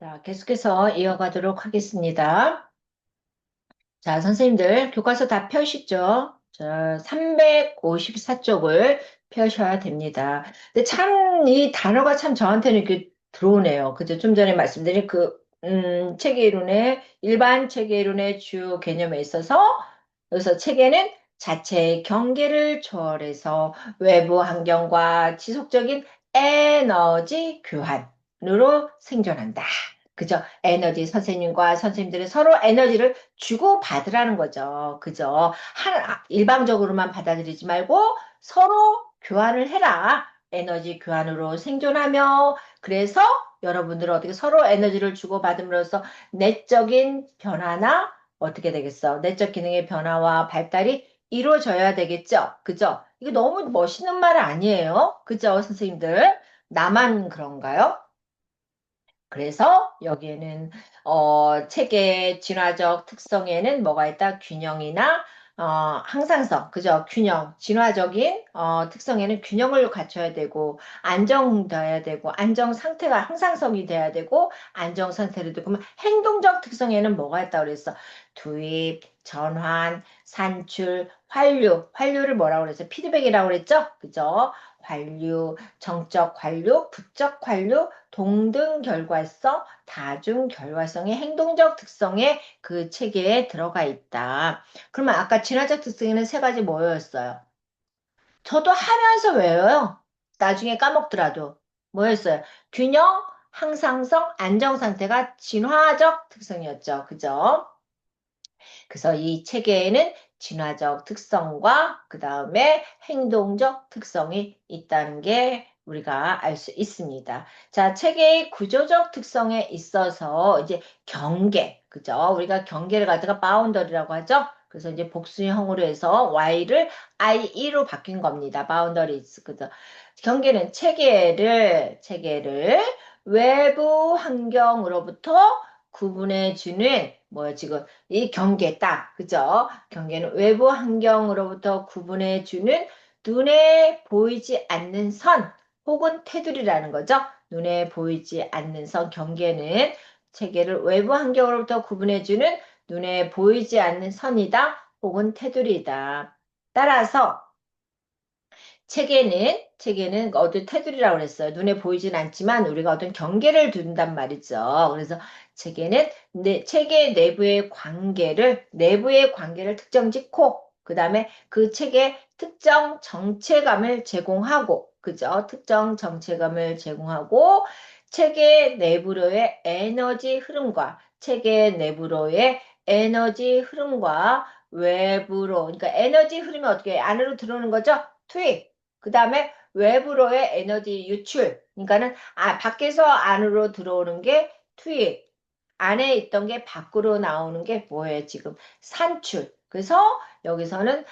자, 계속해서 이어가도록 하겠습니다. 자, 선생님들, 교과서 다 펴시죠? 자, 354쪽을 펴셔야 됩니다. 근데 참, 이 단어가 참 저한테는 이렇게 들어오네요. 그죠? 좀 전에 말씀드린 체계 이론의, 일반 체계 이론의 주요 개념에 있어서, 여기서 체계는 자체의 경계를 초월해서 외부 환경과 지속적인 에너지 교환으로 생존한다. 그죠? 에너지 선생님과 선생님들이 서로 에너지를 주고 받으라는 거죠. 그죠? 일방적으로만 받아들이지 말고 서로 교환을 해라. 에너지 교환으로 생존하며 그래서 여러분들은 어떻게 서로 에너지를 주고받음으로써 내적인 변화나 어떻게 되겠어? 내적 기능의 변화와 발달이 이루어져야 되겠죠? 그죠? 이게 너무 멋있는 말 아니에요? 그죠, 선생님들? 나만 그런가요? 그래서 여기에는 책의 진화적 특성에는 뭐가 있다? 균형이나 항상성, 그죠? 균형, 진화적인 특성에는 균형을 갖춰야 되고 안정돼야 되고 안정 상태가 항상성이 돼야 되고 안정 상태를 되고 그러면 행동적 특성에는 뭐가 있다 그랬어? 투입, 전환, 산출, 환류, 환류를 뭐라고 그랬어? 피드백이라고 그랬죠? 그죠? 환류, 정적 관류, 부적 관류, 동등 결과성, 다중 결과성의 행동적 특성의 그 체계에 들어가 있다. 그러면 아까 진화적 특성에는 세 가지 뭐였어요? 저도 하면서 외워요. 나중에 까먹더라도. 뭐였어요? 균형, 항상성, 안정 상태가 진화적 특성이었죠. 그죠? 그래서 이 체계에는 진화적 특성과 그 다음에 행동적 특성이 있다는 게 우리가 알 수 있습니다. 자, 체계의 구조적 특성에 있어서 이제 경계, 그죠? 우리가 경계를 갖다가 바운더리라고 하죠. 그래서 이제 복수형으로 해서 y를 IE로 바뀐 겁니다. boundaries. 그죠? 경계는 체계를 외부 환경으로부터 구분해 주는 뭐야 지금 이 경계 딱, 그죠? 경계는 외부 환경으로부터 구분해 주는 눈에 보이지 않는 선 혹은 테두리라는 거죠. 눈에 보이지 않는 선 경계는 체계를 외부 환경으로부터 구분해 주는 눈에 보이지 않는 선이다 혹은 테두리다. 따라서 체계는 어떤 테두리라고 그랬어요. 눈에 보이진 않지만 우리가 어떤 경계를 둔단 말이죠. 그래서 체계는 체계 내부의 관계를 특정 짓고, 그 다음에 그 체계에 특정 정체감을 제공하고, 그죠? 특정 정체감을 제공하고, 체계 내부로의 에너지 흐름과 체계 내부로의 에너지 흐름과 외부로, 그러니까 에너지 흐름이 어떻게 안으로 들어오는 거죠? 투입. 그 다음에 외부로의 에너지 유출. 그러니까는 밖에서 안으로 들어오는 게 투입. 안에 있던 게 밖으로 나오는 게 뭐예요? 지금 산출. 그래서 여기서는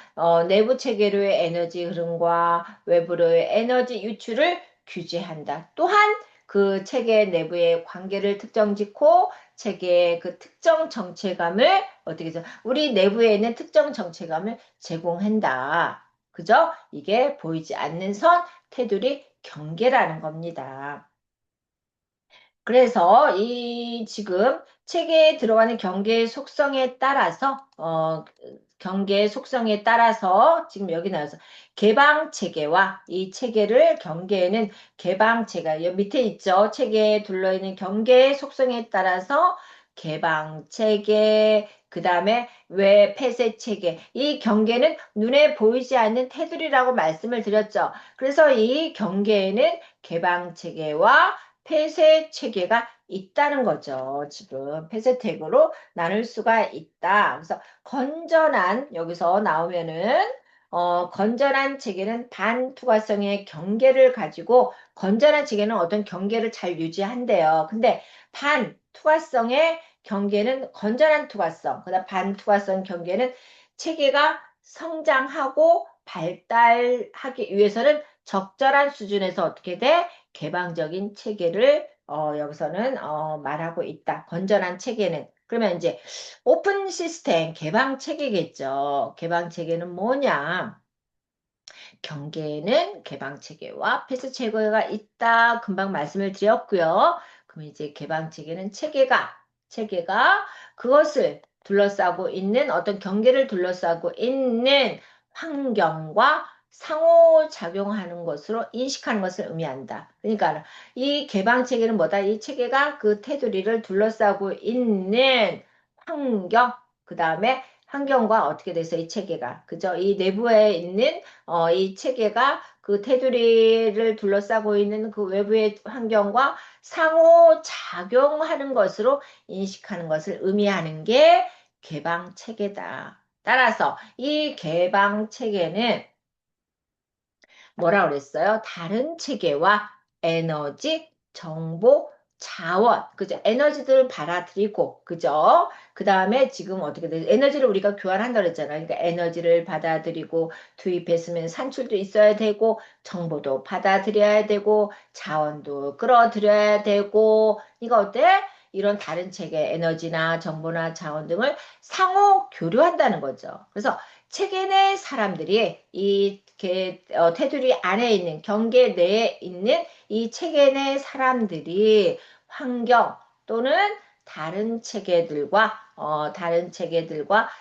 내부 체계로의 에너지 흐름과 외부로의 에너지 유출을 규제한다. 또한 그 체계 내부의 관계를 특정 짓고 체계의 그 특정 정체감을 어떻게 해서 우리 내부에 있는 특정 정체감을 제공한다. 그죠? 이게 보이지 않는 선, 테두리, 경계라는 겁니다. 그래서 이 지금 책에 들어가는 경계의 속성에 따라서 지금 여기 나와서 개방 체계와 이 체계를 경계에는 개방 체계 여기 밑에 있죠. 체계에 둘러있는 경계의 속성에 따라서 개방 체계 그다음에 외 폐쇄 체계 이 경계는 눈에 보이지 않는 테두리라고 말씀을 드렸죠. 그래서 이 경계에는 개방 체계와 폐쇄 체계가 있다는 거죠. 지금 폐쇄택으로 나눌 수가 있다. 그래서 여기서 나오면은 건전한 체계는 반투과성의 경계를 가지고 건전한 체계는 어떤 경계를 잘 유지한대요. 근데 반투과성의 경계는 건전한 투과성, 그다음 반투과성 경계는 체계가 성장하고 발달하기 위해서는 적절한 수준에서 어떻게 돼? 개방적인 체계를 여기서는 말하고 있다. 건전한 체계는. 그러면 이제 오픈 시스템 개방 체계겠죠. 개방 체계는 뭐냐? 경계에는 개방 체계와 폐쇄 체계가 있다. 금방 말씀을 드렸고요. 그럼 이제 개방체계는 체계가 그것을 둘러싸고 있는 어떤 경계를 둘러싸고 있는 환경과 상호작용하는 것으로 인식하는 것을 의미한다. 그러니까 이 개방체계는 뭐다? 이 체계가 그 테두리를 둘러싸고 있는 환경, 그 다음에 환경과 어떻게 돼서 이 체계가, 그죠? 이 내부에 있는 이 체계가 그 테두리를 둘러싸고 있는 그 외부의 환경과 상호작용하는 것으로 인식하는 것을 의미하는 게 개방 체계다. 따라서 이 개방 체계는 뭐라 그랬어요? 다른 체계와 에너지, 정보, 자원, 그죠? 에너지들을 받아들이고, 그죠? 그 다음에 지금 어떻게 돼? 에너지를 우리가 교환한다 그랬잖아요. 그러니까 에너지를 받아들이고 투입했으면 산출도 있어야 되고, 정보도 받아들여야 되고, 자원도 끌어들여야 되고, 이거 어때? 이런 다른 체계, 에너지나 정보나 자원 등을 상호 교류한다는 거죠. 그래서 체계 내 사람들이 테두리 안에 있는 경계 내에 있는 이 체계 내 사람들이 환경 또는 다른 체계들과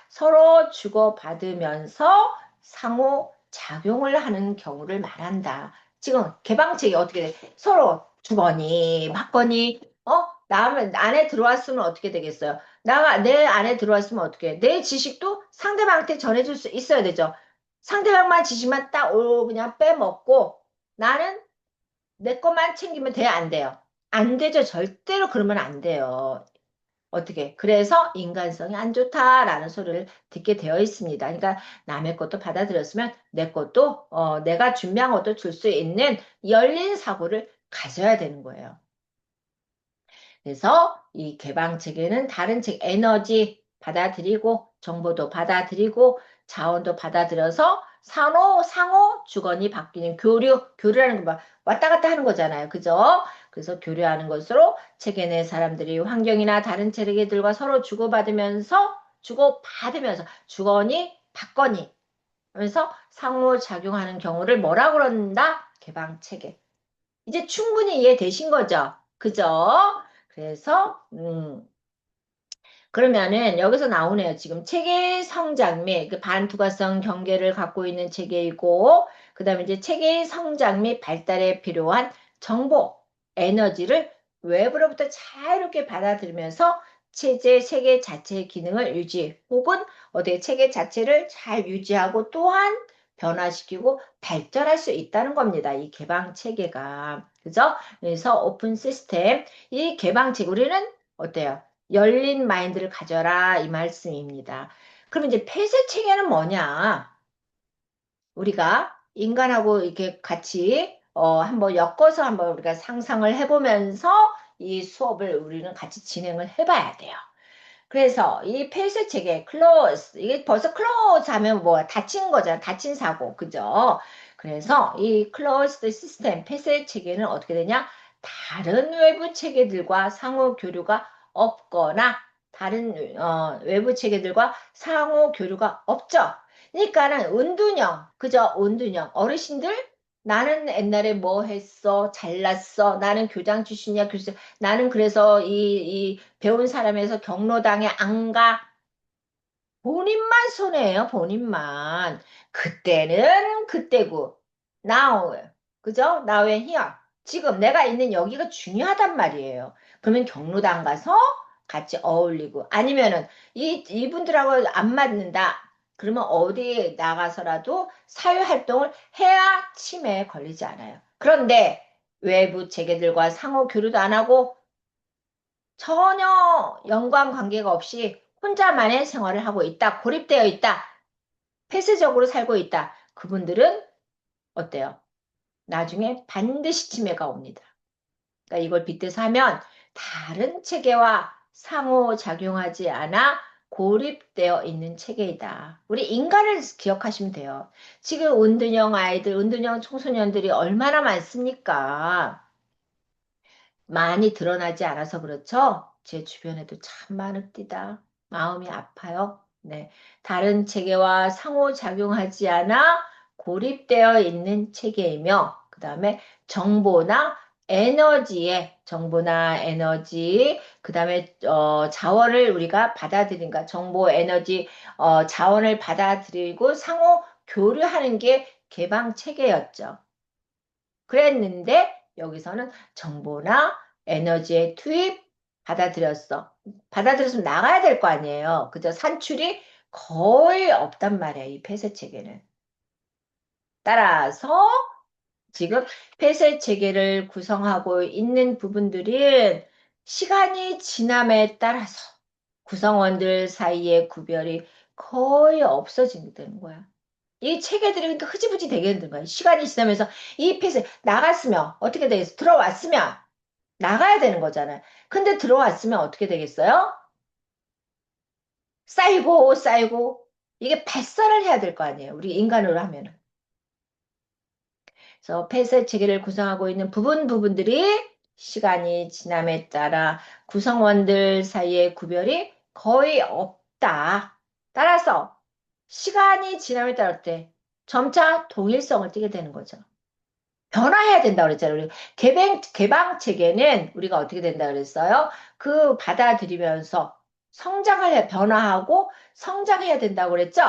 서로 주고받으면서 상호 작용을 하는 경우를 말한다. 지금 개방체계 어떻게 돼? 서로 주거니 받거니 나 안에 들어왔으면 어떻게 되겠어요? 내 안에 들어왔으면 어떻게 해? 내 지식도 상대방한테 전해줄 수 있어야 되죠. 상대방만 지식만 딱 그냥 빼먹고 나는 내 것만 챙기면 돼, 안 돼요? 안 되죠. 절대로 그러면 안 돼요. 어떻게? 그래서 인간성이 안 좋다라는 소리를 듣게 되어 있습니다. 그러니까 남의 것도 받아들였으면 내 것도 내가 준비한 것도 줄 수 있는 열린 사고를 가져야 되는 거예요. 그래서 이 개방 체계는 다른 책 에너지 받아들이고 정보도 받아들이고 자원도 받아들여서 상호 주거니 바뀌는 교류라는 거 왔다 갔다 하는 거잖아요. 그죠? 그래서 교류하는 것으로 체계 내 사람들이 환경이나 다른 체계들과 서로 주고받으면서 주거니 받거니 하면서 상호작용하는 경우를 뭐라 그런다? 개방 체계. 이제 충분히 이해되신 거죠? 그죠? 그래서, 그러면은 여기서 나오네요. 지금 체계 성장 및 그 반투과성 경계를 갖고 있는 체계이고, 그 다음에 이제 체계 성장 및 발달에 필요한 정보, 에너지를 외부로부터 자유롭게 받아들이면서 체계 자체의 기능을 유지, 혹은 어떻게 체계 자체를 잘 유지하고 또한 변화시키고 발전할 수 있다는 겁니다. 이 개방 체계가. 그죠? 그래서 오픈 시스템, 이 개방 체계, 우리는 어때요? 열린 마인드를 가져라 이 말씀입니다. 그럼 이제 폐쇄 체계는 뭐냐? 우리가 인간하고 이렇게 같이 한번 엮어서 한번 우리가 상상을 해보면서 이 수업을 우리는 같이 진행을 해봐야 돼요. 그래서 이 폐쇄 체계, 클로즈, 이게 벌써 클로즈 하면 뭐 닫힌 거잖아. 닫힌 사고. 그죠? 그래서 이 클로즈드 시스템, 폐쇄 체계는 어떻게 되냐? 다른 외부 체계들과 상호 교류가 없거나 다른 외부 체계들과 상호 교류가 없죠. 그러니까는 은둔형, 그죠? 은둔형. 어르신들 나는 옛날에 뭐 했어? 잘났어? 나는 교장 출신이야, 교수. 나는 그래서 이 배운 사람에서 경로당에 안 가. 본인만 손해예요, 본인만. 그때는 그때고. now, 그죠? now and here. 지금 내가 있는 여기가 중요하단 말이에요. 그러면 경로당 가서 같이 어울리고, 아니면은 이분들하고 안 맞는다. 그러면 어디에 나가서라도 사회활동을 해야 치매에 걸리지 않아요. 그런데 외부 체계들과 상호 교류도 안 하고 전혀 연관 관계가 없이 혼자만의 생활을 하고 있다. 고립되어 있다. 폐쇄적으로 살고 있다. 그분들은 어때요? 나중에 반드시 치매가 옵니다. 그러니까 이걸 빗대서 하면 다른 체계와 상호작용하지 않아 고립되어 있는 체계이다. 우리 인간을 기억하시면 돼요. 지금 은둔형 아이들, 은둔형 청소년들이 얼마나 많습니까? 많이 드러나지 않아서 그렇죠? 제 주변에도 참 많읍니다. 마음이 아파요. 네. 다른 체계와 상호작용하지 않아 고립되어 있는 체계이며, 그 다음에 정보나 정보나 에너지, 그 다음에 자원을 우리가 받아들인가, 정보, 에너지, 자원을 받아들이고 상호 교류하는 게 개방 체계였죠. 그랬는데 여기서는 정보나 에너지의 투입 받아들였어. 받아들였으면 나가야 될 거 아니에요. 그죠? 산출이 거의 없단 말이야, 이 폐쇄 체계는. 따라서 지금 폐쇄 체계를 구성하고 있는 부분들은 시간이 지남에 따라서 구성원들 사이의 구별이 거의 없어지는 거야. 이 체계들이 그러니까 흐지부지 되게 되는 거야. 시간이 지나면서 이 폐쇄 나갔으면 어떻게 되겠어? 들어왔으면 나가야 되는 거잖아요. 근데 들어왔으면 어떻게 되겠어요? 쌓이고 쌓이고 이게 발산을 해야 될 거 아니에요. 우리 인간으로 하면은. 그래서 폐쇄 체계를 구성하고 있는 부분들이 시간이 지남에 따라 구성원들 사이의 구별이 거의 없다. 따라서 시간이 지남에 따라 어때? 점차 동일성을 띠게 되는 거죠. 변화해야 된다고 그랬잖아요. 우리 개방 체계는 우리가 어떻게 된다 그랬어요? 그 받아들이면서 변화하고 성장해야 된다고 그랬죠?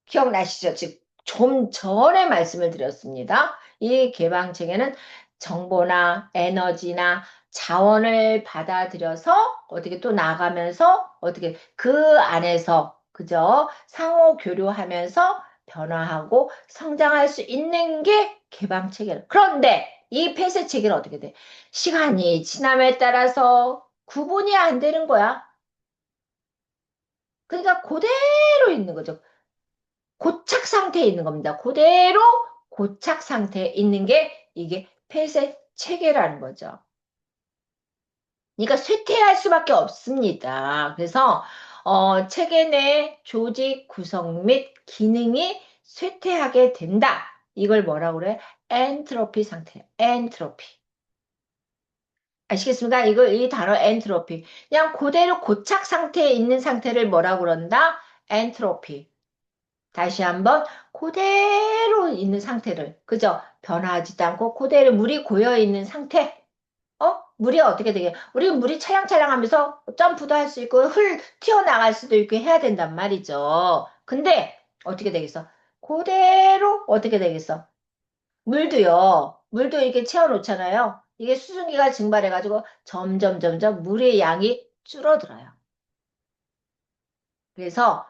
기억나시죠? 즉, 좀 전에 말씀을 드렸습니다. 이 개방체계는 정보나 에너지나 자원을 받아들여서 어떻게 또 나가면서 어떻게 그 안에서 그죠? 상호 교류하면서 변화하고 성장할 수 있는 게 개방체계예요. 그런데 이 폐쇄체계는 어떻게 돼? 시간이 지남에 따라서 구분이 안 되는 거야. 그러니까 그대로 있는 거죠. 고착 상태에 있는 겁니다. 그대로 고착 상태에 있는 게 이게 폐쇄 체계라는 거죠. 그러니까 쇠퇴할 수밖에 없습니다. 그래서 체계 내 조직 구성 및 기능이 쇠퇴하게 된다. 이걸 뭐라고 그래? 엔트로피 상태예요. 엔트로피. 아시겠습니까? 이 단어 엔트로피. 그냥 그대로 고착 상태에 있는 상태를 뭐라고 그런다? 엔트로피. 다시 한번 그대로 있는 상태를, 그죠? 변화하지도 않고 그대로 물이 고여 있는 상태. 물이 어떻게 되게, 우리 물이 찰랑찰랑 하면서 점프도 할 수 있고, 튀어나갈 수도 있고 해야 된단 말이죠. 근데 어떻게 되겠어? 그대로 어떻게 되겠어? 물도 이렇게 채워놓잖아요. 이게 수증기가 증발해가지고 점점 물의 양이 줄어들어요. 그래서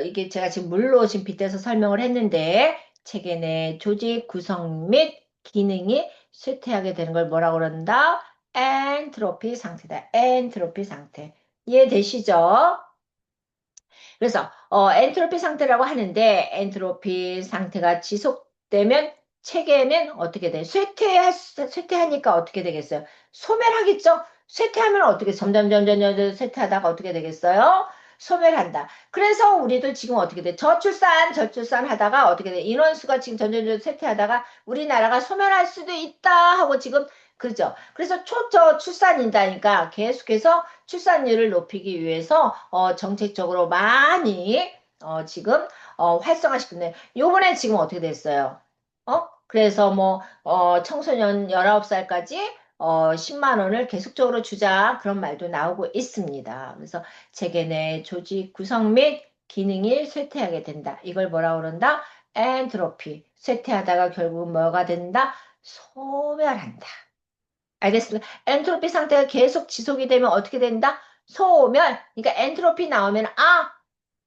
이게 제가 지금 물로 지금 빗대서 설명을 했는데 체계 내 조직 구성 및 기능이 쇠퇴하게 되는 걸 뭐라고 그런다? 엔트로피 상태다. 엔트로피 상태. 이해되시죠? 그래서 엔트로피 상태라고 하는데 엔트로피 상태가 지속되면 체계는 어떻게 돼? 쇠퇴하니까 어떻게 되겠어요? 소멸하겠죠? 쇠퇴하면 어떻게 점점 쇠퇴하다가 어떻게 되겠어요? 소멸한다. 그래서 우리도 지금 어떻게 돼? 저출산 하다가 어떻게 돼? 인원수가 지금 점점 쇠퇴하다가 우리나라가 소멸할 수도 있다 하고 지금 그죠? 그래서 출산인다니까 계속해서 출산율을 높이기 위해서 정책적으로 많이 지금 활성화시켰네. 요번에 지금 어떻게 됐어요? 그래서 뭐 청소년 19살까지 10만 원을 계속적으로 주자 그런 말도 나오고 있습니다. 그래서 체계 내 조직 구성 및 기능이 쇠퇴하게 된다. 이걸 뭐라 그런다? 엔트로피. 쇠퇴하다가 결국 뭐가 된다? 소멸한다. 알겠습니다. 엔트로피 상태가 계속 지속이 되면 어떻게 된다? 소멸. 그러니까 엔트로피 나오면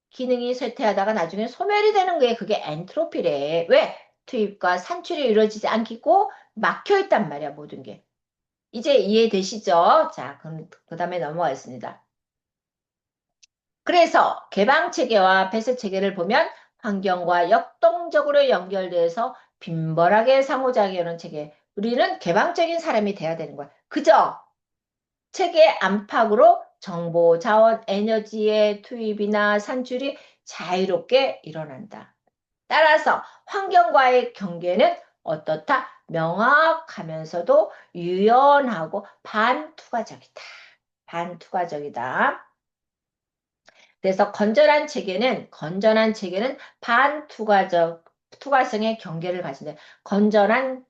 기능이 쇠퇴하다가 나중에 소멸이 되는 게 그게 엔트로피래. 왜? 투입과 산출이 이루어지지 않겠고 막혀 있단 말이야, 모든 게. 이제 이해되시죠? 자, 그럼 그다음에 넘어가겠습니다. 그래서 개방 체계와 폐쇄 체계를 보면 환경과 역동적으로 연결돼서 빈번하게 상호작용하는 체계. 우리는 개방적인 사람이 돼야 되는 거야. 그죠? 체계 안팎으로 정보, 자원, 에너지의 투입이나 산출이 자유롭게 일어난다. 따라서 환경과의 경계는 어떻다? 명확하면서도 유연하고 반투과적이다. 반투과적이다. 그래서 건전한 체계는 투과성의 경계를 가진다. 건전한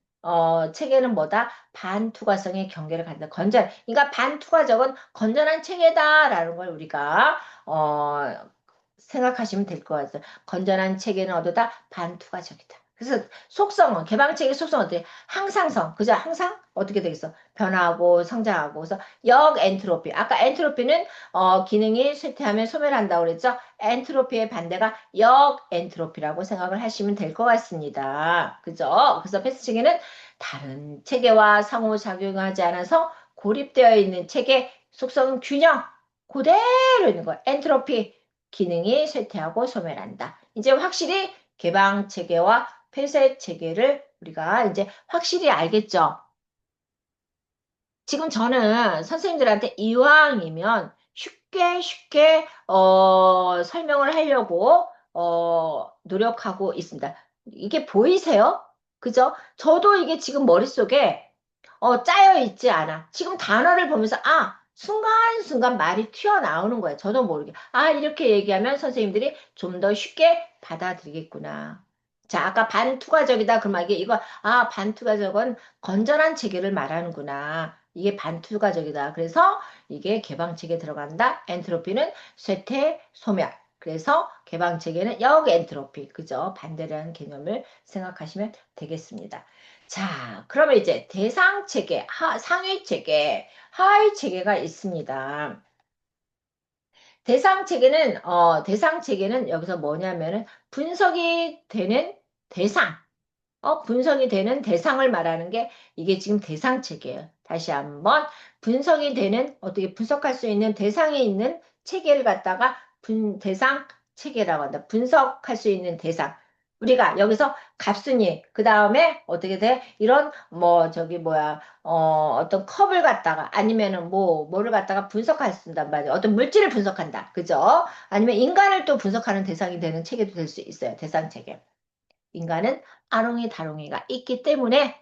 체계는 뭐다? 반투과성의 경계를 갖다 그러니까 반투과적은 건전한 체계다라는 걸 우리가 생각하시면 될 것 같아요. 건전한 체계는 어디다? 반투과적이다. 그래서 속성은 개방체계 속성은 어떻게? 항상성, 그죠? 항상 어떻게 되겠어? 변화하고 성장하고 그래서 역엔트로피. 아까 엔트로피는 기능이 쇠퇴하면 소멸한다고 그랬죠? 엔트로피의 반대가 역엔트로피라고 생각을 하시면 될 것 같습니다. 그죠? 그래서 패스체계는 다른 체계와 상호작용하지 않아서 고립되어 있는 체계 속성은 균형 그대로 있는 거야. 엔트로피 기능이 쇠퇴하고 소멸한다. 이제 확실히 개방 체계와 폐쇄 체계를 우리가 이제 확실히 알겠죠? 지금 저는 선생님들한테 이왕이면 쉽게 쉽게 설명을 하려고 노력하고 있습니다. 이게 보이세요? 그죠? 저도 이게 지금 머릿속에 짜여 있지 않아. 지금 단어를 보면서 순간순간 말이 튀어나오는 거예요. 저도 모르게. 이렇게 얘기하면 선생님들이 좀 더 쉽게 받아들이겠구나. 자, 아까 반투과적이다. 그러면 반투과적은 건전한 체계를 말하는구나. 이게 반투과적이다. 그래서 이게 개방체계에 들어간다. 엔트로피는 쇠퇴, 소멸. 그래서 개방체계는 역엔트로피. 그죠? 반대라는 개념을 생각하시면 되겠습니다. 자, 그러면 이제 대상체계, 상위체계, 하위체계가 있습니다. 대상체계는 여기서 뭐냐면은 분석이 되는 대상, 분석이 되는 대상을 말하는 게 이게 지금 대상 체계예요. 다시 한번 분석이 되는 어떻게 분석할 수 있는 대상이 있는 체계를 갖다가 대상 체계라고 한다. 분석할 수 있는 대상. 우리가 여기서 갑순이 그 다음에 어떻게 돼? 이런 뭐 저기 뭐야 어떤 컵을 갖다가 아니면은 뭐를 갖다가 분석할 수 있단 말이에요. 어떤 물질을 분석한다. 그죠? 아니면 인간을 또 분석하는 대상이 되는 체계도 될 수 있어요. 대상 체계. 인간은 아롱이 다롱이가 있기 때문에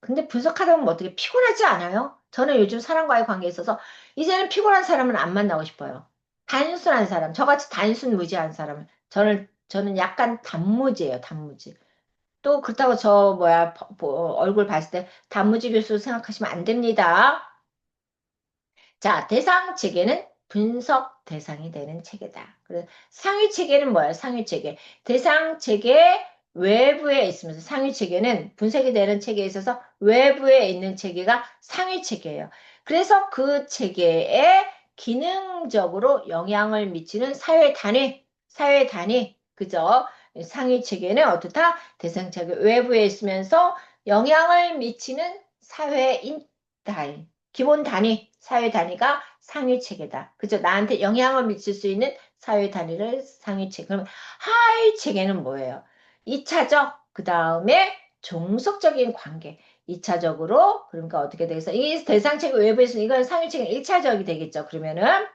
근데 분석하다 보면 어떻게 피곤하지 않아요? 저는 요즘 사람과의 관계에 있어서 이제는 피곤한 사람은 안 만나고 싶어요. 단순한 사람, 저같이 단순 무지한 사람은 저는 약간 단무지예요, 단무지. 또 그렇다고 저 뭐야 얼굴 봤을 때 단무지 교수 생각하시면 안 됩니다. 자, 대상 체계는 분석 대상이 되는 체계다. 그래서 상위 체계는 뭐야? 상위 체계. 대상 체계 외부에 있으면서 상위 체계는 분석이 되는 체계에 있어서 외부에 있는 체계가 상위 체계예요. 그래서 그 체계에 기능적으로 영향을 미치는 사회 단위, 그죠? 상위 체계는 어떻다? 대상 체계 외부에 있으면서 영향을 미치는 사회인 단위. 기본 단위, 사회 단위가 상위 체계다. 그죠? 나한테 영향을 미칠 수 있는 사회 단위를 상위 체계. 그럼 하위 체계는 뭐예요? 2차적, 그 다음에 종속적인 관계. 2차적으로, 그러니까 어떻게 되겠어? 이 대상 체계 외부에서 이건 상위 체계 1차적이 되겠죠. 그러면은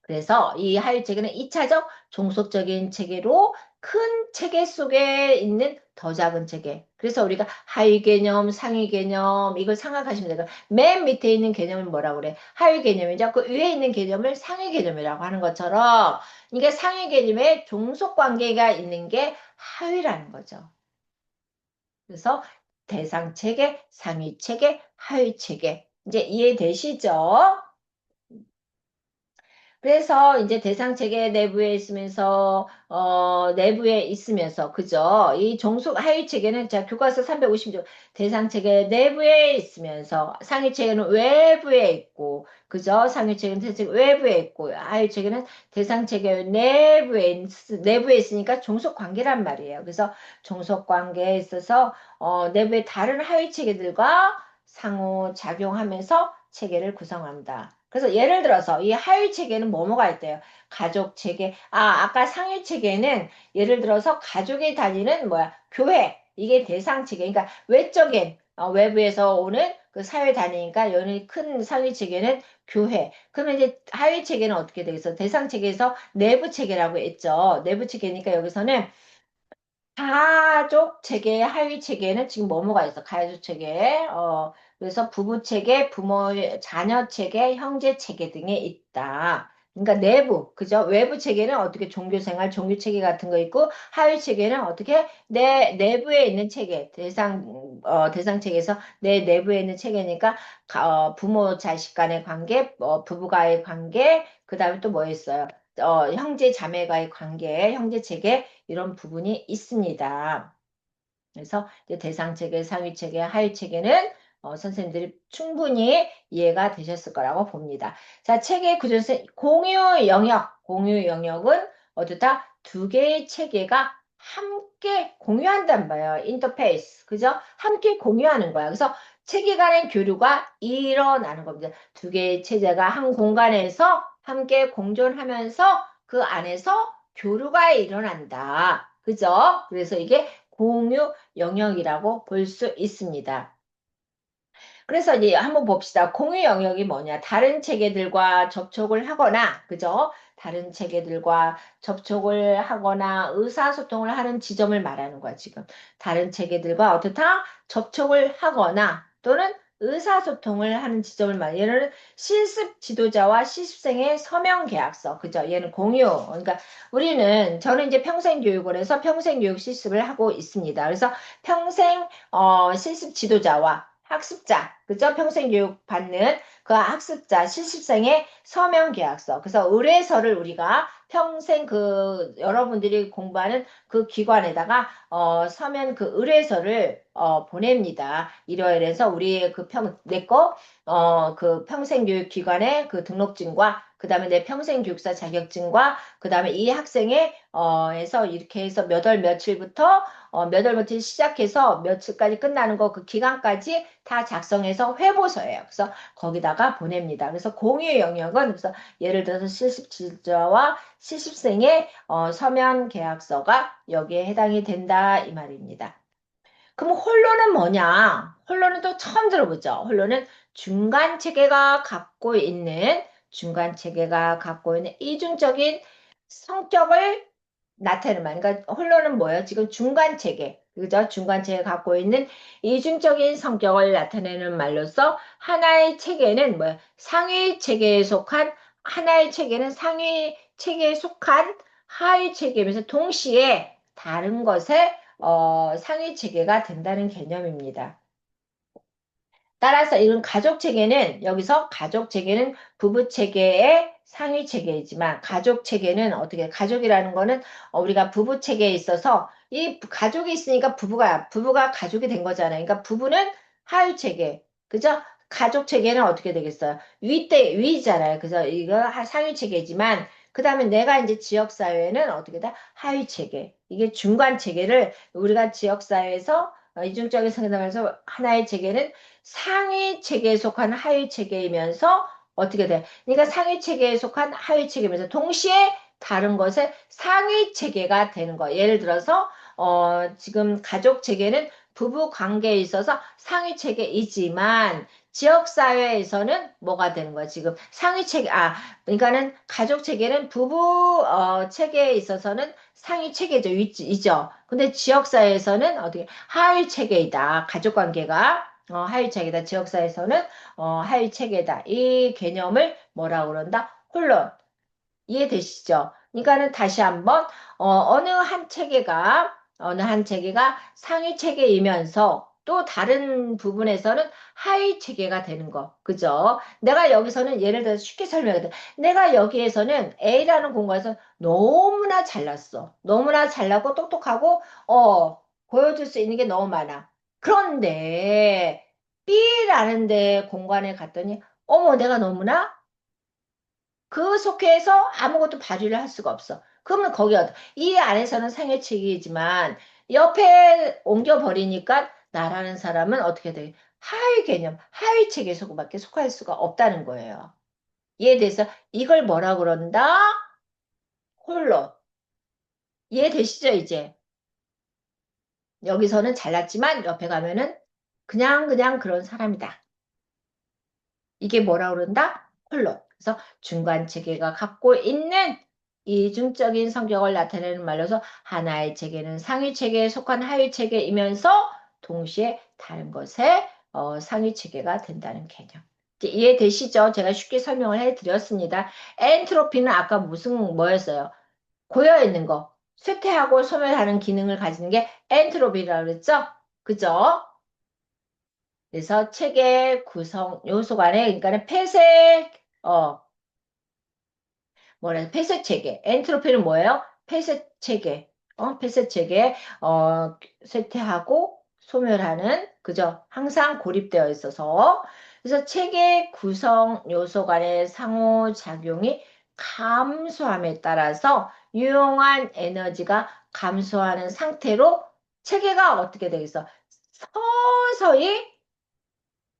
그래서 이 하유체계는 2차적 종속적인 체계로 큰 체계 속에 있는 더 작은 체계. 그래서 우리가 하위 개념, 상위 개념 이걸 생각하시면 돼요. 맨 밑에 있는 개념을 뭐라고 그래? 하위 개념이죠. 그 위에 있는 개념을 상위 개념이라고 하는 것처럼 이게 상위 개념에 종속 관계가 있는 게 하위라는 거죠. 그래서 대상 체계, 상위 체계, 하위 체계. 이제 이해되시죠? 그래서 이제 대상 체계 내부에 있으면서 내부에 있으면서 그죠? 이 종속 하위 체계는 자 교과서 350조 대상 체계 내부에 있으면서 상위 체계는 외부에 있고 그죠? 상위 체계는 대상 체계 외부에 있고 하위 체계는 대상 체계 내부에 있으니까 종속 관계란 말이에요. 그래서 종속 관계에 있어서 내부의 다른 하위 체계들과 상호 작용하면서 체계를 구성한다. 그래서 예를 들어서 이 하위 체계는 뭐뭐가 있대요. 가족 체계. 아까 상위 체계는 예를 들어서 가족이 다니는 뭐야? 교회. 이게 대상 체계. 그러니까 외적인 외부에서 오는 그 사회 다니니까 여기 큰 상위 체계는 교회. 그러면 이제 하위 체계는 어떻게 되겠어? 대상 체계에서 내부 체계라고 했죠. 내부 체계니까 여기서는 가족 체계의 하위 체계는 지금 뭐뭐가 있어? 가족 체계, 그래서 부부 체계, 자녀 체계, 형제 체계 등에 있다. 그러니까 내부, 그죠? 외부 체계는 어떻게 종교생활, 종교체계 같은 거 있고, 하위 체계는 어떻게 내 내부에 있는 체계, 대상 체계에서 내 내부에 있는 체계니까, 부모 자식 간의 관계, 부부가의 관계, 그 다음에 또 뭐 있어요? 형제 자매가의 관계, 형제 체계, 이런 부분이 있습니다. 그래서 이제 대상 체계, 상위 체계, 하위 체계는 선생님들이 충분히 이해가 되셨을 거라고 봅니다. 자, 체계 구조선 공유 영역은 어디다 두 개의 체계가 함께 공유한단 말이에요. 인터페이스, 그죠? 함께 공유하는 거야. 그래서 체계 간의 교류가 일어나는 겁니다. 두 개의 체제가 한 공간에서 함께 공존하면서 그 안에서 교류가 일어난다. 그죠? 그래서 이게 공유 영역이라고 볼 수 있습니다. 그래서 이제 한번 봅시다. 공유 영역이 뭐냐? 다른 체계들과 접촉을 하거나, 그죠? 다른 체계들과 접촉을 하거나 의사소통을 하는 지점을 말하는 거야, 지금. 다른 체계들과 어떻다? 접촉을 하거나 또는 의사소통을 하는 지점을 말해. 얘는 실습 지도자와 실습생의 서명 계약서, 그죠? 얘는 공유. 그러니까 저는 이제 평생교육을 해서 평생교육 실습을 하고 있습니다. 그래서 평생 실습 지도자와 학습자, 그죠? 평생교육 받는 그 학습자, 실습생의 서명 계약서. 그래서 의뢰서를 우리가 평생 여러분들이 공부하는 그 기관에다가, 서면 그 의뢰서를, 보냅니다. 이러해서 우리 그 평생교육기관의 그 등록증과, 그 다음에 내 평생교육사 자격증과, 그 다음에 이 학생의, 해서 이렇게 해서 몇 월 며칠부터 몇 월 며칠 시작해서 며칠까지 끝나는 거 그 기간까지 다 작성해서 회보서예요. 그래서 거기다가 보냅니다. 그래서 공유 영역은 그래서 예를 들어서 실습지도자와 실습생의 서면 계약서가 여기에 해당이 된다 이 말입니다. 그럼 홀로는 뭐냐? 홀로는 또 처음 들어보죠. 홀로는 중간 체계가 갖고 있는 이중적인 성격을 나타내는 말. 그러니까 홀로는 뭐예요? 지금 중간 체계. 그죠? 중간 체계 갖고 있는 이중적인 성격을 나타내는 말로서 하나의 체계는 뭐예요? 하나의 체계는 상위 체계에 속한 하위 체계면서 동시에 다른 것에 상위 체계가 된다는 개념입니다. 따라서 이런 가족 체계는 여기서 가족 체계는 부부 체계의 상위 체계이지만 가족 체계는 어떻게 가족이라는 거는 우리가 부부 체계에 있어서 이 가족이 있으니까 부부가 가족이 된 거잖아요. 그러니까 부부는 하위 체계. 그죠? 가족 체계는 어떻게 되겠어요? 위잖아요. 그래서 이거 상위 체계지만 그다음에 내가 이제 지역 사회는 어떻게 돼? 하위 체계. 이게 중간 체계를 우리가 지역 사회에서 이중적인 상담에서 하나의 체계는 상위 체계에 속한 하위 체계이면서 어떻게 돼? 그러니까 상위 체계에 속한 하위 체계면서 동시에 다른 것의 상위 체계가 되는 거. 예를 들어서 지금 가족 체계는 부부 관계에 있어서 상위 체계이지만 지역 사회에서는 뭐가 되는 거야? 지금 상위 체계 그러니까는 가족 체계는 부부 체계에 있어서는 상위 체계죠, 이죠. 근데 지역 사회에서는 어떻게 하위 체계이다. 가족 관계가 하위 체계다. 지역사에서는 하위 체계다. 이 개념을 뭐라고 그런다? 혼론. 이해되시죠? 그러니까는 다시 한번 어느 한 체계가 상위 체계이면서 또 다른 부분에서는 하위 체계가 되는 거. 그죠? 내가 여기서는 예를 들어서 쉽게 설명해 드 내가 여기에서는 A라는 공간에서 너무나 잘났어. 너무나 잘나고 똑똑하고 보여줄 수 있는 게 너무 많아. 그런데 B라는 데 공간에 갔더니 어머 내가 너무나 그 속해서 아무것도 발휘를 할 수가 없어. 그러면 이 안에서는 상해치기이지만 옆에 옮겨버리니까 나라는 사람은 어떻게 돼? 하위 개념, 하위 체계 속밖에 속할 수가 없다는 거예요. 이에 대해서 이걸 뭐라 그런다? 홀로. 이해되시죠, 이제? 여기서는 잘났지만 옆에 가면은 그냥 그런 사람이다. 이게 뭐라 그런다? 홀로. 그래서 중간 체계가 갖고 있는 이중적인 성격을 나타내는 말로서 하나의 체계는 상위 체계에 속한 하위 체계이면서 동시에 다른 것의 상위 체계가 된다는 개념. 이제 이해되시죠? 제가 쉽게 설명을 해드렸습니다. 엔트로피는 아까 무슨 뭐였어요? 고여 있는 거. 쇠퇴하고 소멸하는 기능을 가지는 게 엔트로피라고 그랬죠? 그죠? 그래서 체계 구성 요소 간에, 그러니까는 폐쇄, 폐쇄 체계. 엔트로피는 뭐예요? 폐쇄 체계. 폐쇄 체계, 쇠퇴하고 소멸하는, 그죠? 항상 고립되어 있어서. 그래서 체계 구성 요소 간의 상호작용이 감소함에 따라서 유용한 에너지가 감소하는 상태로 체계가 어떻게 되겠어? 서서히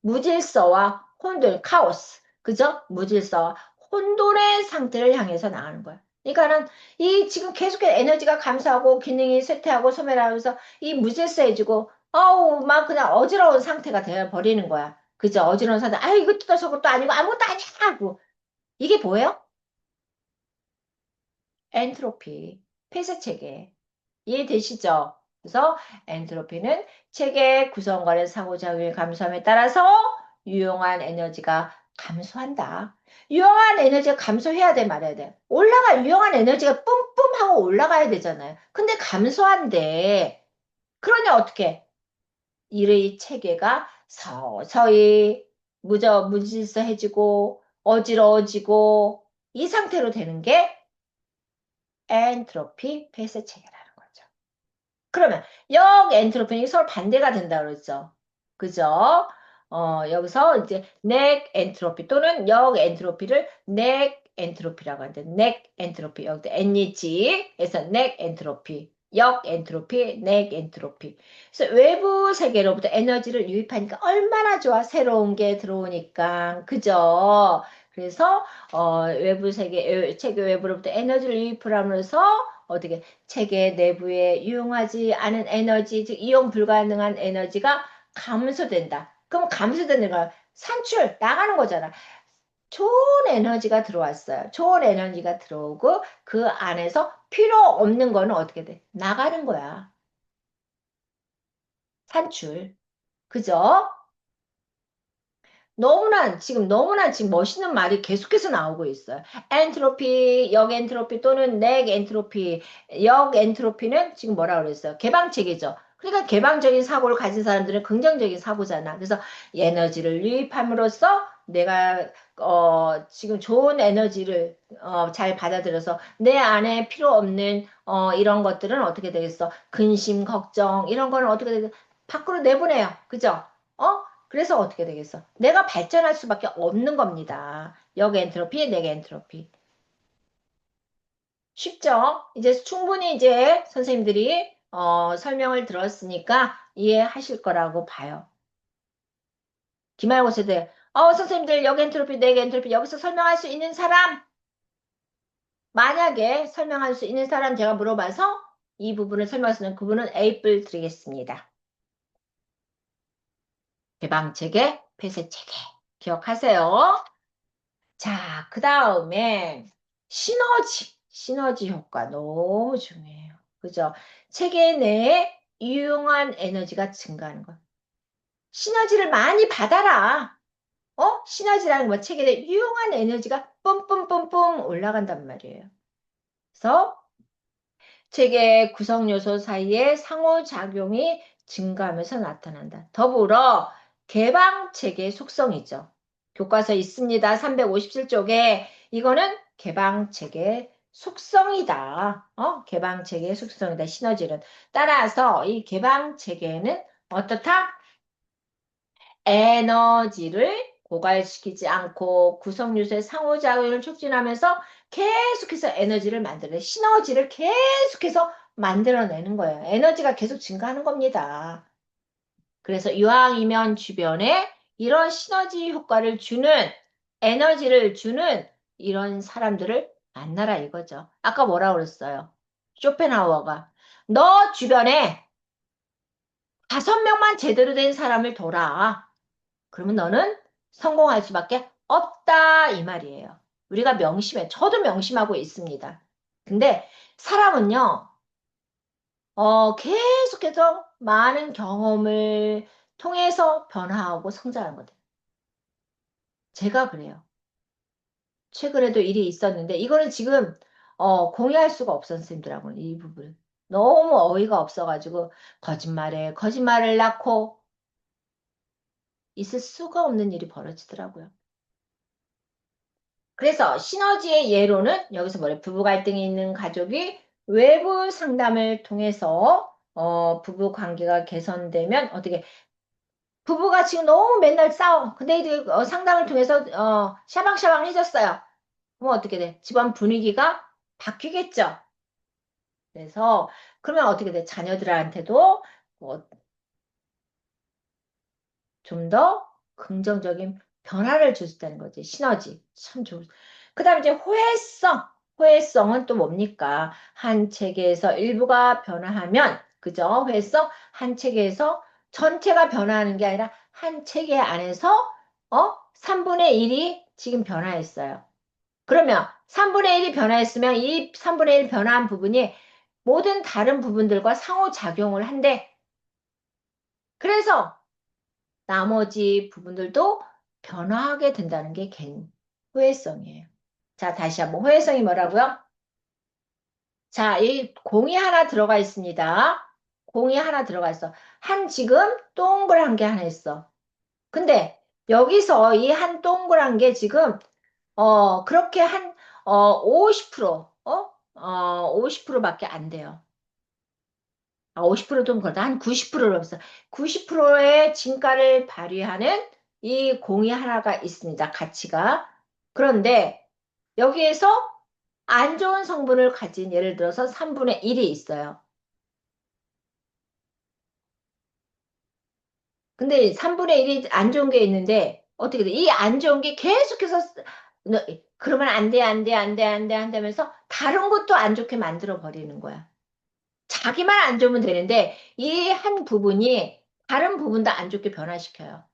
무질서와 혼돈, 카오스, 그죠? 무질서와 혼돈의 상태를 향해서 나가는 거야. 그러니까는 이 지금 계속해서 에너지가 감소하고 기능이 쇠퇴하고 소멸하면서 이 무질서해지고 어우 막 그냥 어지러운 상태가 되어 버리는 거야. 그죠? 어지러운 상태. 아 이것도 저것도 아니고 아무것도 아니야 하고 이게 뭐예요? 엔트로피, 폐쇄 체계. 이해되시죠? 그래서 엔트로피는 체계 구성과의 상호작용의 감소함에 따라서 유용한 에너지가 감소한다. 유용한 에너지가 감소해야 돼, 말아야 돼. 유용한 에너지가 뿜뿜 하고 올라가야 되잖아요. 근데 감소한대. 그러니 어떻게? 이의 체계가 서서히 무질서해지고 어지러워지고 이 상태로 되는 게 엔트로피 폐쇄 체계라는 거죠. 그러면 역 엔트로피는 서로 반대가 된다 그랬죠. 그죠? 여기서 이제 넥 엔트로피 또는 역 엔트로피를 넥 엔트로피라고 하는데 넥 엔트로피 여기 NEG에서 넥 엔트로피 역 엔트로피 넥 엔트로피 그래서 외부 세계로부터 에너지를 유입하니까 얼마나 좋아 새로운 게 들어오니까 그죠? 그래서 외부 세계 체계 외부로부터 에너지를 유입을 하면서 어떻게 체계 내부에 유용하지 않은 에너지, 즉 이용 불가능한 에너지가 감소된다. 그럼 감소되는 건 산출, 나가는 거잖아. 좋은 에너지가 들어왔어요. 좋은 에너지가 들어오고 그 안에서 필요 없는 거는 어떻게 돼? 나가는 거야. 산출. 그죠? 너무나 지금 멋있는 말이 계속해서 나오고 있어요. 엔트로피, 역 엔트로피 또는 넥 엔트로피, 역 엔트로피는 지금 뭐라 그랬어요? 개방체계죠. 그러니까 개방적인 사고를 가진 사람들은 긍정적인 사고잖아. 그래서 에너지를 유입함으로써 내가 지금 좋은 에너지를 잘 받아들여서 내 안에 필요 없는 이런 것들은 어떻게 되겠어? 근심, 걱정 이런 거는 어떻게 되겠어? 밖으로 내보내요. 그죠? 어? 그래서 어떻게 되겠어? 내가 발전할 수밖에 없는 겁니다. 역 엔트로피, 넥 엔트로피. 쉽죠? 이제 충분히 이제 선생님들이 설명을 들었으니까 이해하실 거라고 봐요. 기말고사들, 선생님들 역 엔트로피, 넥 엔트로피 여기서 설명할 수 있는 사람, 만약에 설명할 수 있는 사람 제가 물어봐서 이 부분을 설명할 수 있는 그분은 A뿔 드리겠습니다. 개방체계, 폐쇄체계. 기억하세요. 자, 그 다음에 시너지 효과 너무 중요해요. 그죠? 체계 내에 유용한 에너지가 증가하는 것. 시너지를 많이 받아라. 시너지라는 건 체계 내에 유용한 에너지가 뿜뿜뿜뿜 올라간단 말이에요. 그래서 체계 구성 요소 사이에 상호작용이 증가하면서 나타난다. 더불어 개방 체계 속성이죠. 교과서 있습니다. 357쪽에 이거는 개방 체계 속성이다. 개방 체계 속성이다. 시너지는. 따라서 이 개방 체계는 어떻다? 에너지를 고갈시키지 않고 구성요소의 상호작용을 촉진하면서 계속해서 에너지를 만들어내. 시너지를 계속해서 만들어내는 거예요. 에너지가 계속 증가하는 겁니다. 그래서 이왕이면 주변에 이런 시너지 효과를 주는 에너지를 주는 이런 사람들을 만나라 이거죠. 아까 뭐라 그랬어요? 쇼펜하우어가 너 주변에 5명만 제대로 된 사람을 둬라. 그러면 너는 성공할 수밖에 없다 이 말이에요. 우리가 명심해. 저도 명심하고 있습니다. 근데 사람은요, 계속해서 많은 경험을 통해서 변화하고 성장하는 거다. 제가 그래요. 최근에도 일이 있었는데, 이거는 지금, 공유할 수가 없어, 선생님들하고는, 이 부분은. 너무 어이가 없어가지고, 거짓말을 낳고, 있을 수가 없는 일이 벌어지더라고요. 그래서 시너지의 예로는 여기서 뭐래? 부부 갈등이 있는 가족이 외부 상담을 통해서 부부 관계가 개선되면 어떻게 부부가 지금 너무 맨날 싸워. 근데 이제 상담을 통해서 샤방샤방 해졌어요. 그럼 어떻게 돼? 집안 분위기가 바뀌겠죠. 그래서 그러면 어떻게 돼? 자녀들한테도 좀 더 긍정적인 변화를 줄 수 있다는 거지. 시너지. 참 좋을. 그 다음에 이제 호혜성. 호혜성은 또 뭡니까? 한 체계에서 일부가 변화하면, 그죠? 호혜성. 한 체계에서 전체가 변화하는 게 아니라 한 체계 안에서, 3분의 1이 지금 변화했어요. 그러면 3분의 1이 변화했으면 이 3분의 1 변화한 부분이 모든 다른 부분들과 상호작용을 한대. 그래서 나머지 부분들도 변화하게 된다는 게 호혜성이에요. 자, 다시 한번 호혜성이 뭐라고요? 자, 이 공이 하나 들어가 있습니다. 공이 하나 들어가 있어. 한 지금 동그란 게 하나 있어. 근데 여기서 이 한 동그란 게 지금 그렇게 50% 50%밖에 안 돼요. 50%좀 그렇다. 한 90%를 없어. 90%의 진가를 발휘하는 이 공이 하나가 있습니다. 가치가. 그런데 여기에서 안 좋은 성분을 가진 예를 들어서 3분의 1이 있어요. 근데 3분의 1이 안 좋은 게 있는데 어떻게 돼? 이 안 좋은 게 계속해서 너- 그러면 안 돼, 안 돼, 안 돼, 안 돼, 한다면서 다른 것도 안 좋게 만들어 버리는 거야. 자기만 안 좋으면 되는데 이 한 부분이 다른 부분도 안 좋게 변화시켜요.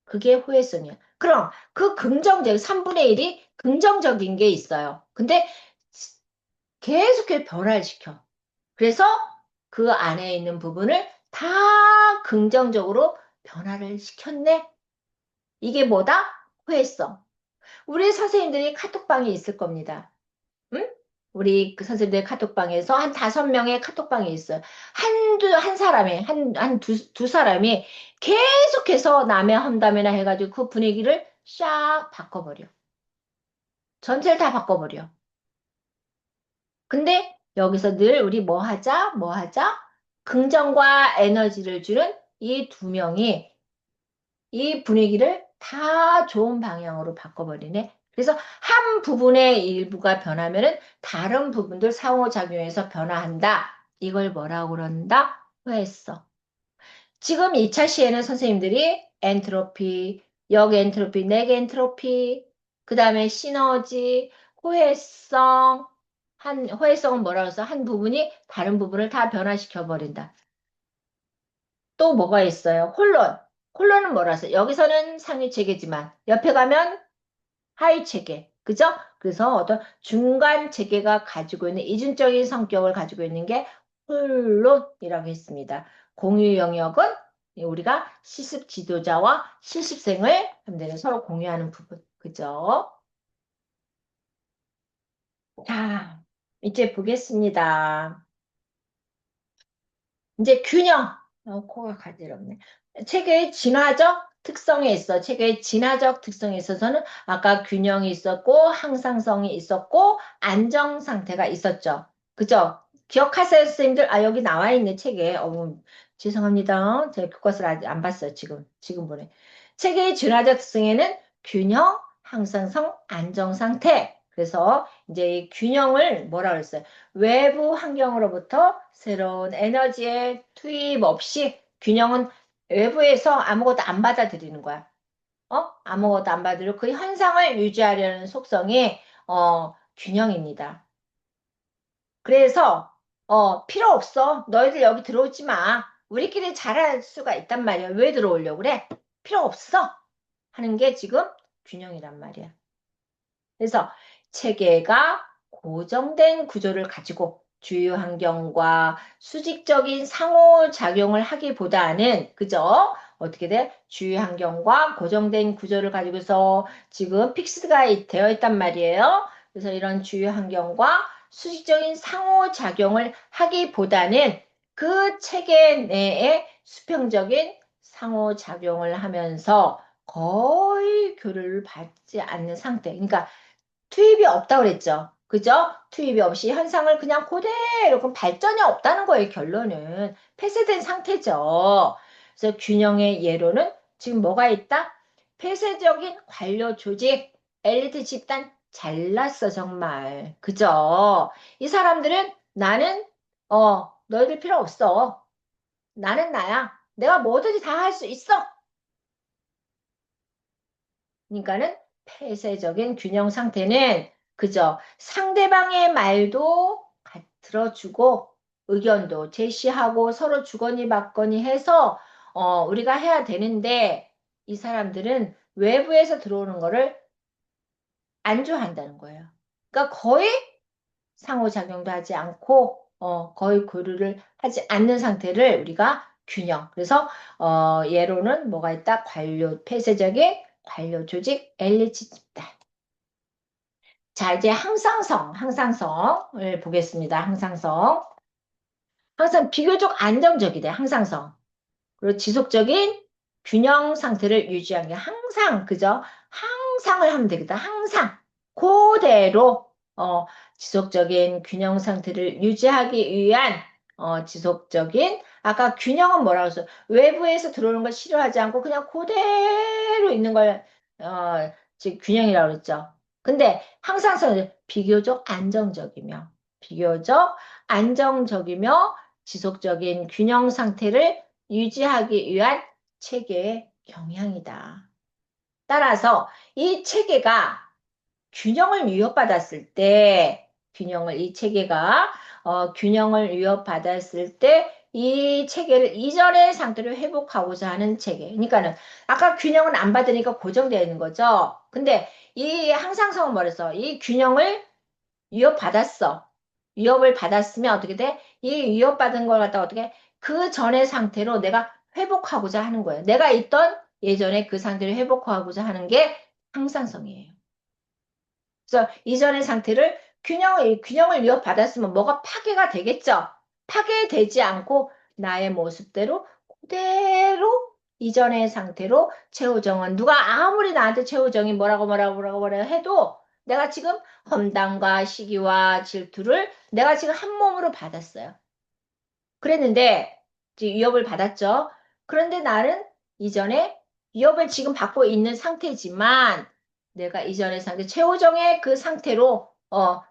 그게 호혜성이야. 그럼 그 긍정적, 3분의 1이 긍정적인 게 있어요. 근데 계속해서 변화를 시켜. 그래서 그 안에 있는 부분을 다 긍정적으로 변화를 시켰네? 이게 뭐다? 호혜성. 우리 선생님들이 카톡방에 있을 겁니다. 응? 우리 그 선생님들 카톡방에서 한 5명의 카톡방이 있어요. 한 사람이, 두 사람이 계속해서 남의 험담이나 해가지고 그 분위기를 싹 바꿔버려. 전체를 다 바꿔버려. 근데 여기서 늘 우리 뭐 하자? 뭐 하자? 긍정과 에너지를 주는 이 두 명이 이 분위기를 다 좋은 방향으로 바꿔버리네. 그래서 한 부분의 일부가 변하면은 다른 부분들 상호작용해서 변화한다. 이걸 뭐라고 그런다? 후했어. 지금 2차 시에는 선생님들이 엔트로피, 역엔트로피, 넥엔트로피, 그 다음에 시너지, 호혜성, 호혜성은 뭐라고 해서 한 부분이 다른 부분을 다 변화시켜 버린다. 또 뭐가 있어요? 홀론. 홀론은 뭐라서? 여기서는 상위 체계지만 옆에 가면 하위 체계. 그죠? 그래서 어떤 중간 체계가 가지고 있는 이중적인 성격을 가지고 있는 게 홀론이라고 했습니다. 공유 영역은 우리가 실습 지도자와 실습생을 함대는 서로 공유하는 부분. 그죠? 자, 이제 보겠습니다. 이제 균형. 코가 가지럽네. 책의 진화적 특성에 있어. 책의 진화적 특성에 있어서는 아까 균형이 있었고, 항상성이 있었고, 안정 상태가 있었죠. 그죠? 기억하세요, 선생님들? 아, 여기 나와 있네, 책에. 죄송합니다. 제가 교과서를 아직 안 봤어요, 지금. 지금 보내. 책의 진화적 특성에는 균형, 항상성, 안정 상태. 그래서 이제 이 균형을 뭐라 그랬어요? 외부 환경으로부터 새로운 에너지의 투입 없이 균형은 외부에서 아무것도 안 받아들이는 거야. 아무것도 안 받아들이고 그 현상을 유지하려는 속성이 균형입니다. 그래서 필요 없어. 너희들 여기 들어오지 마. 우리끼리 잘할 수가 있단 말이야. 왜 들어오려고 그래? 필요 없어. 하는 게 지금 균형이란 말이야. 그래서 체계가 고정된 구조를 가지고 주요 환경과 수직적인 상호작용을 하기보다는, 그죠? 어떻게 돼? 주위 환경과 고정된 구조를 가지고서 지금 픽스가 되어 있단 말이에요. 그래서 이런 주위 환경과 수직적인 상호작용을 하기보다는 그 체계 내에 수평적인 상호작용을 하면서 거의 교류를 받지 않는 상태. 그러니까 투입이 없다고 그랬죠. 그죠? 투입이 없이 현상을 그냥 그대로, 그럼 발전이 없다는 거예요, 결론은. 폐쇄된 상태죠. 그래서 균형의 예로는 지금 뭐가 있다? 폐쇄적인 관료 조직, 엘리트 집단, 잘났어, 정말. 그죠? 이 사람들은 나는, 너희들 필요 없어. 나는 나야. 내가 뭐든지 다 할 수 있어. 그러니까는 폐쇄적인 균형 상태는 그저 상대방의 말도 들어주고 의견도 제시하고 서로 주거니 받거니 해서 우리가 해야 되는데 이 사람들은 외부에서 들어오는 거를 안 좋아한다는 거예요. 그러니까 거의 상호작용도 하지 않고 거의 교류를 하지 않는 상태를 우리가 균형. 그래서 예로는 뭐가 있다? 관료, 폐쇄적인 관료 조직, 엘리트 집단. 자, 이제 항상성을 보겠습니다. 항상성. 항상 비교적 안정적이 돼, 항상성. 그리고 지속적인 균형 상태를 유지하는 게 항상, 그죠? 항상을 하면 되겠다. 항상. 그대로, 지속적인 균형 상태를 유지하기 위한, 지속적인, 아까 균형은 뭐라고 했어? 외부에서 들어오는 걸 싫어하지 않고 그냥 그대로 있는 걸, 즉, 균형이라고 그랬죠. 근데 항상성은 비교적 안정적이며 지속적인 균형 상태를 유지하기 위한 체계의 경향이다. 따라서 이 체계가 균형을 위협받았을 때, 이 체계가 균형을 위협받았을 때, 이 체계를 이전의 상태로 회복하고자 하는 체계. 그러니까는 아까 균형은 안 받으니까 고정되어 있는 거죠. 근데 이 항상성은 뭐랬어? 이 균형을 위협받았어. 위협을 받았으면 어떻게 돼? 이 위협받은 걸 갖다가 어떻게 그 전의 상태로 내가 회복하고자 하는 거예요. 내가 있던 예전에 그 상태를 회복하고자 하는 게 항상성이에요. 그래서 이전의 상태를 균형을 위협받았으면 뭐가 파괴가 되겠죠. 파괴되지 않고 나의 모습대로 그대로 이전의 상태로 최우정은 누가 아무리 나한테 최우정이 뭐라고 해도 내가 지금 험담과 시기와 질투를 내가 지금 한 몸으로 받았어요. 그랬는데 이제 위협을 받았죠. 그런데 나는 이전에 위협을 지금 받고 있는 상태지만 내가 이전의 상태, 최호정의 그 상태로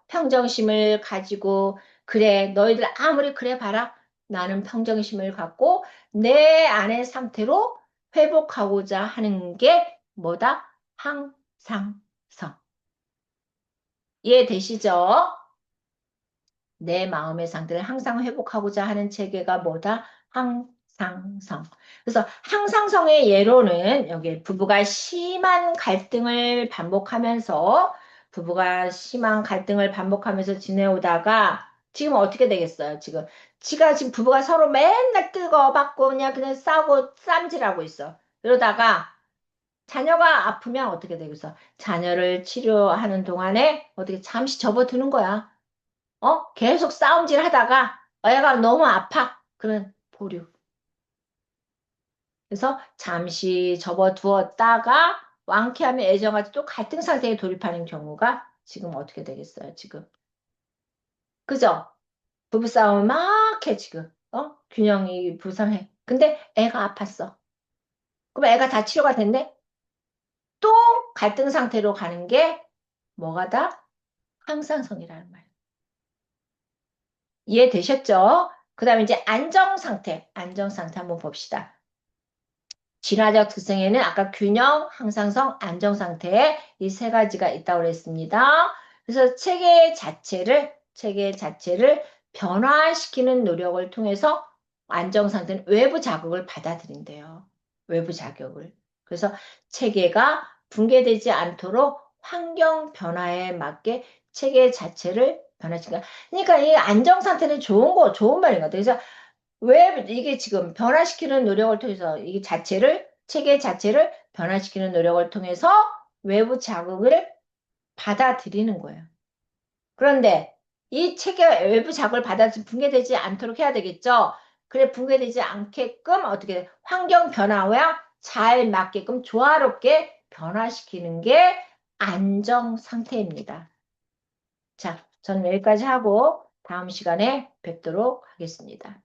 평정심을 가지고 그래 너희들 아무리 그래 봐라 나는 평정심을 갖고 내 안의 상태로 회복하고자 하는 게 뭐다? 항상성. 이해되시죠? 내 마음의 상태를 항상 회복하고자 하는 체계가 뭐다? 항상성. 그래서 항상성의 예로는 여기 부부가 심한 갈등을 반복하면서 지내오다가 지금 어떻게 되겠어요? 지금 부부가 서로 맨날 뜨거워받고 그냥 싸우고 쌈질하고 있어. 그러다가 자녀가 아프면 어떻게 되겠어? 자녀를 치료하는 동안에 어떻게 잠시 접어두는 거야. 계속 싸움질 하다가 애가 너무 아파. 그러면 보류. 그래서 잠시 접어두었다가 완쾌하면 애정아지 또 갈등 상태에 돌입하는 경우가 지금 어떻게 되겠어요, 지금? 그죠? 부부싸움을 막 해, 지금. 균형이 불상해. 근데 애가 아팠어. 그럼 애가 다 치료가 됐네? 또 갈등 상태로 가는 게 뭐가 다? 항상성이라는 말이에요. 이해되셨죠? 그 다음에 이제 안정 상태 한번 봅시다. 진화적 특성에는 아까 균형, 항상성, 안정 상태에 이 세 가지가 있다고 그랬습니다. 그래서 체계 자체를 변화시키는 노력을 통해서 안정 상태는 외부 자극을 받아들인대요. 외부 자극을. 그래서 체계가 붕괴되지 않도록 환경 변화에 맞게 체계 자체를 변화시킨다. 그러니까 이 안정 상태는 좋은 말인 것 같아요. 그래서 왜 이게 지금 변화시키는 노력을 통해서 이 자체를, 체계 자체를 변화시키는 노력을 통해서 외부 자극을 받아들이는 거예요. 그런데 이 체계 외부 자극을 받아들이 붕괴되지 않도록 해야 되겠죠? 그래, 붕괴되지 않게끔 어떻게 환경 변화와 잘 맞게끔 조화롭게 변화시키는 게 안정 상태입니다. 자, 저는 여기까지 하고 다음 시간에 뵙도록 하겠습니다.